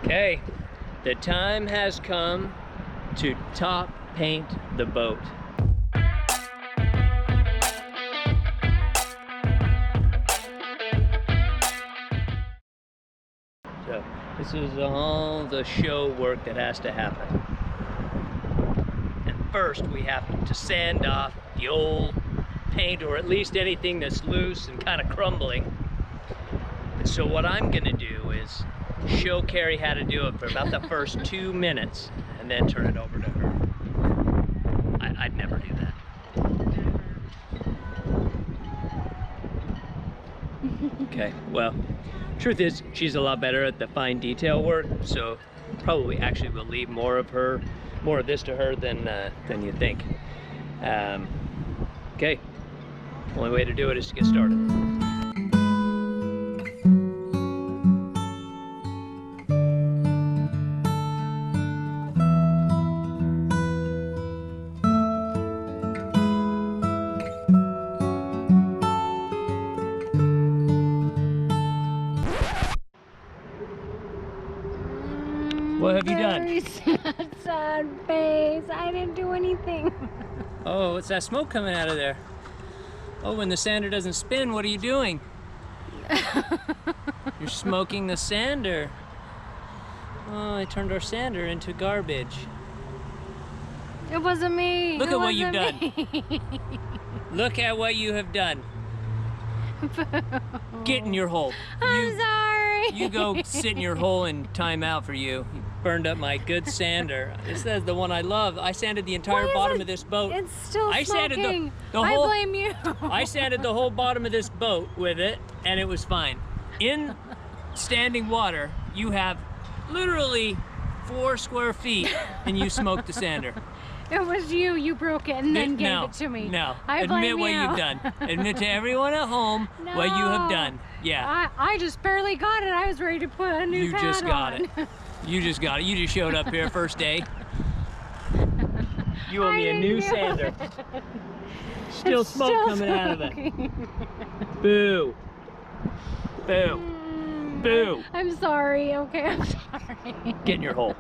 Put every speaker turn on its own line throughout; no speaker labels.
Okay, the time has come to top paint the boat. So this is all the show work that has to happen. And first we have to sand off the old paint, or at least anything that's loose and kind of crumbling. And so what I'm gonna do is show Karrie how to do it for about the first 2 minutes and then turn it over to her. I'd never do that. Okay, well, truth is she's a lot better at the fine detail work, so probably actually will leave more of this to her than you think. Okay, only way to do it is to get started. What have you done?
Very sad face. I didn't do anything.
Oh, what's that smoke coming out of there? Oh, when the sander doesn't spin, what are you doing? You're smoking the sander. Oh, I turned our sander into garbage.
It wasn't me.
Look at what you've done. Look at what you have done. Get in your hole.
I'm sorry.
You go sit in your hole and time out for you. You burned up my good sander. This is the one I love. I sanded the entire bottom of this boat.
It's still
I
smoking.
sanded the whole,
I blame you.
I sanded the whole bottom of this boat with it, and it was fine. In standing water, you have literally 4 square feet, and you smoked the sander.
It was you. You broke it and then gave it to me.
No,
I
admit
blame
what
you.
you've done. Admit to everyone at home what you have done. Yeah.
I just barely got it. I was ready to put a new pad on.
You just got it. You just got it. You just showed up here first day. You owe me a new sander. Still smoke coming out of it. Boo. Boo. Boo.
I'm sorry. Okay, I'm sorry.
Get in your hole.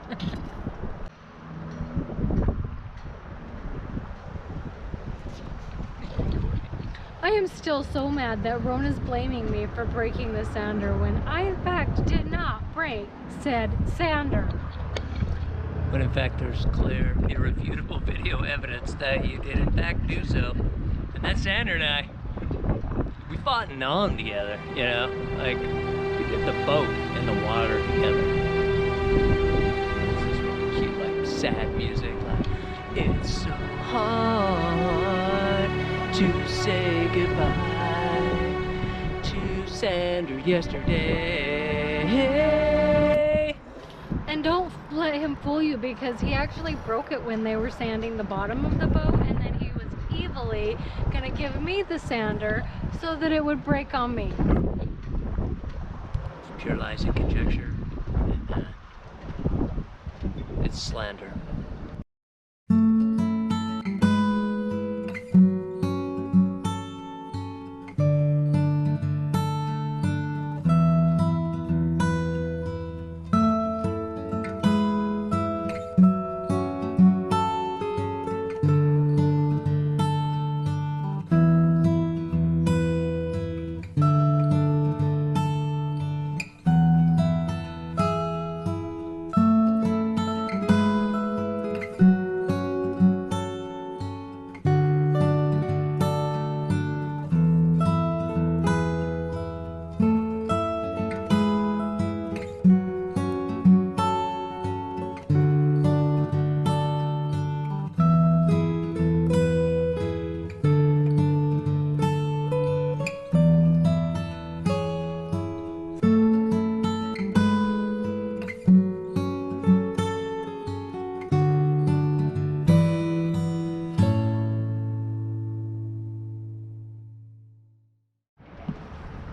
I am still so mad that Rona's blaming me for breaking the sander when I in fact did not break said sander.
When in fact there's clear, irrefutable video evidence that you did in fact do so. And that sander and I, we fought and on together, you know? Like, we did the boat in the water together. This is really cute, like sad music, like, it's so hard to say goodbye to Sander yesterday.
And don't let him fool you, because he actually broke it when they were sanding the bottom of the boat, and then he was evilly gonna give me the sander so that it would break on me.
It's pure lies and conjecture, and it's slander.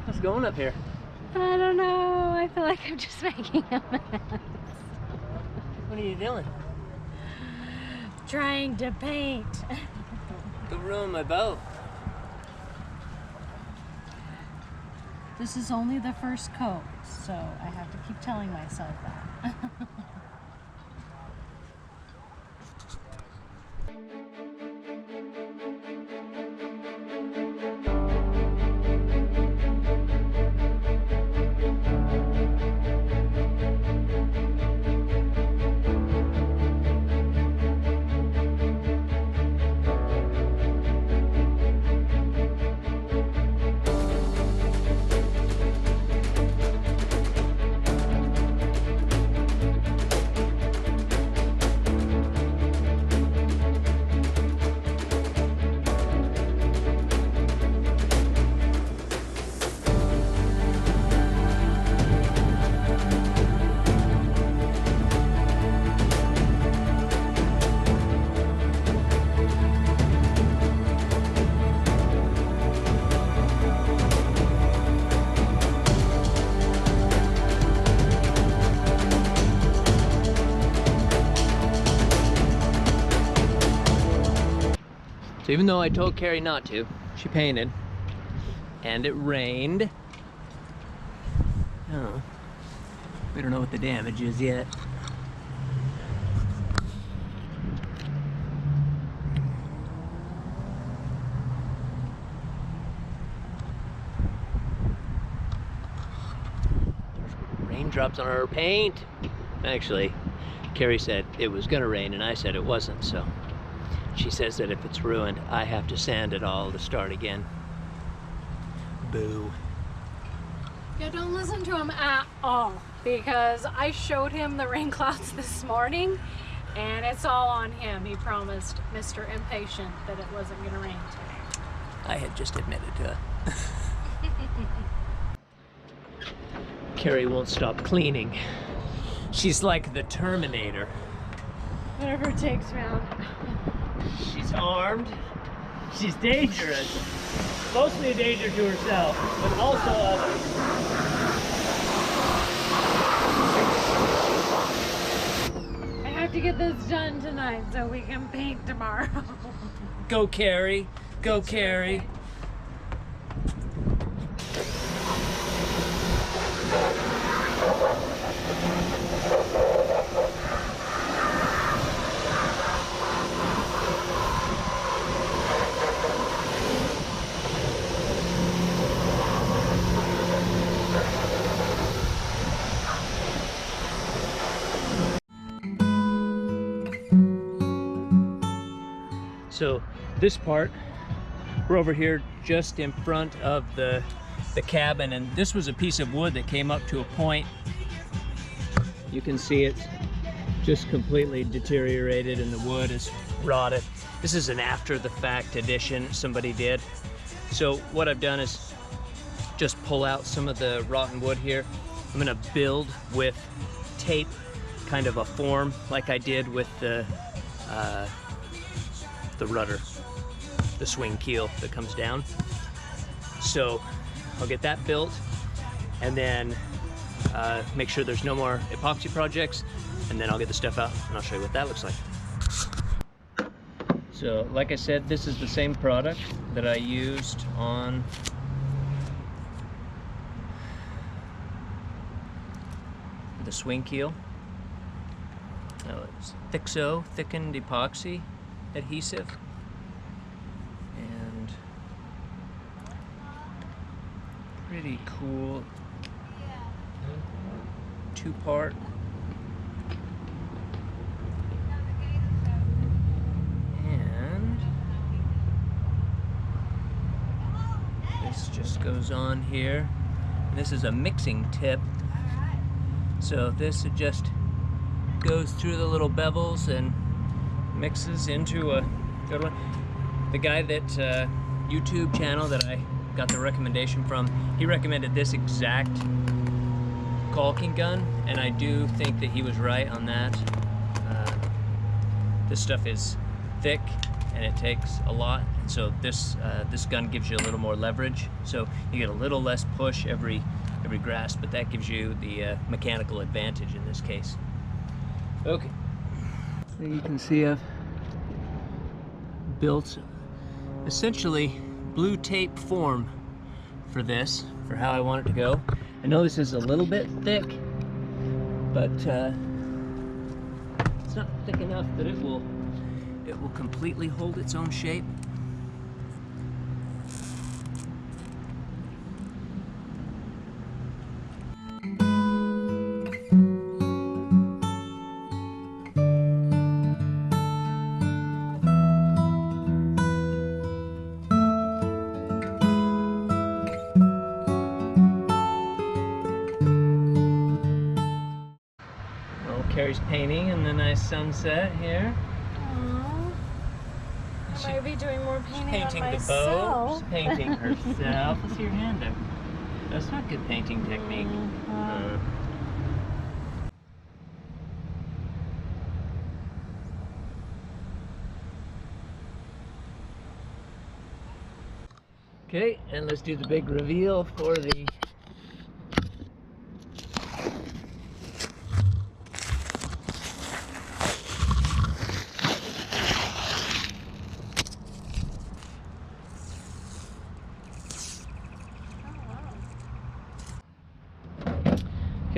What's going up here?
I don't know. I feel like I'm just making a mess.
What are you doing?
Trying to paint.
To ruin my boat.
This is only the first coat, so I have to keep telling myself that.
So even though I told Karrie not to, she painted, and it rained. Oh, we don't know what the damage is yet. There's raindrops on our paint. Actually, Karrie said it was gonna rain, and I said it wasn't, so. She says that if it's ruined, I have to sand it all to start again. Boo.
Yeah, don't listen to him at all, because I showed him the rain clouds this morning, and it's all on him. He promised Mr. Impatient that it wasn't gonna rain today.
I had just admitted to it. Karrie won't stop cleaning. She's like the Terminator.
Whatever it takes, man.
She's armed. She's dangerous. Mostly a danger to herself, but also others.
I have to get this done tonight so we can paint tomorrow.
Go, Karrie. Go, Karrie. So this part, we're over here just in front of the cabin, and this was a piece of wood that came up to a point. You can see it's just completely deteriorated and the wood is rotted. This is an after the fact addition somebody did. So what I've done is just pull out some of the rotten wood here. I'm gonna build with tape, kind of a form like I did with the rudder, the swing keel that comes down. So I'll get that built, and then make sure there's no more epoxy projects, and then I'll get the stuff out and I'll show you what that looks like. So like I said, this is the same product that I used on the swing keel. It's Thixo thickened epoxy adhesive, and pretty cool two-part. And this just goes on here. And this is a mixing tip, so this just goes through the little bevels and mixes into a good one. The guy that YouTube channel that I got the recommendation from, he recommended this exact caulking gun, and I do think that he was right on that. This stuff is thick and it takes a lot, and so this gun gives you a little more leverage, so you get a little less push every grasp, but that gives you the mechanical advantage in this case. Okay, so you can see I've built essentially blue tape form for this, for how I want it to go. I know this is a little bit thick, but it's not thick enough that it will completely hold its own shape. Karrie's painting in the nice sunset here.
Aww. I might be doing more painting
Painting
on
the
myself.
boat, painting herself. Let's see your hand there. That's not good painting technique. Okay, and let's do the big reveal for the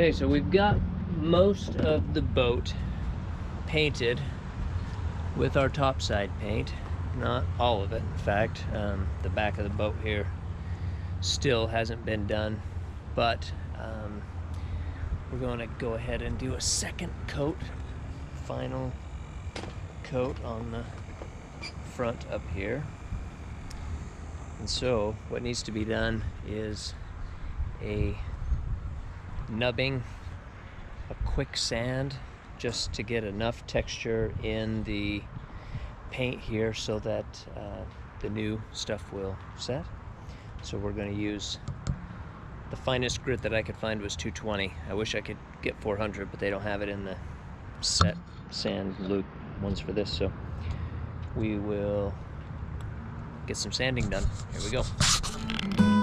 Okay, so we've got most of the boat painted with our topside paint. Not all of it, in fact. The back of the boat here still hasn't been done, but we're going to go ahead and do a second coat, final coat on the front up here. And so what needs to be done is a nubbing, a quick sand, just to get enough texture in the paint here so that the new stuff will set. So we're going to use the finest grit that I could find was 220. I wish I could get 400, but they don't have it in the set sand loop ones for this, so we will get some sanding done. Here we go.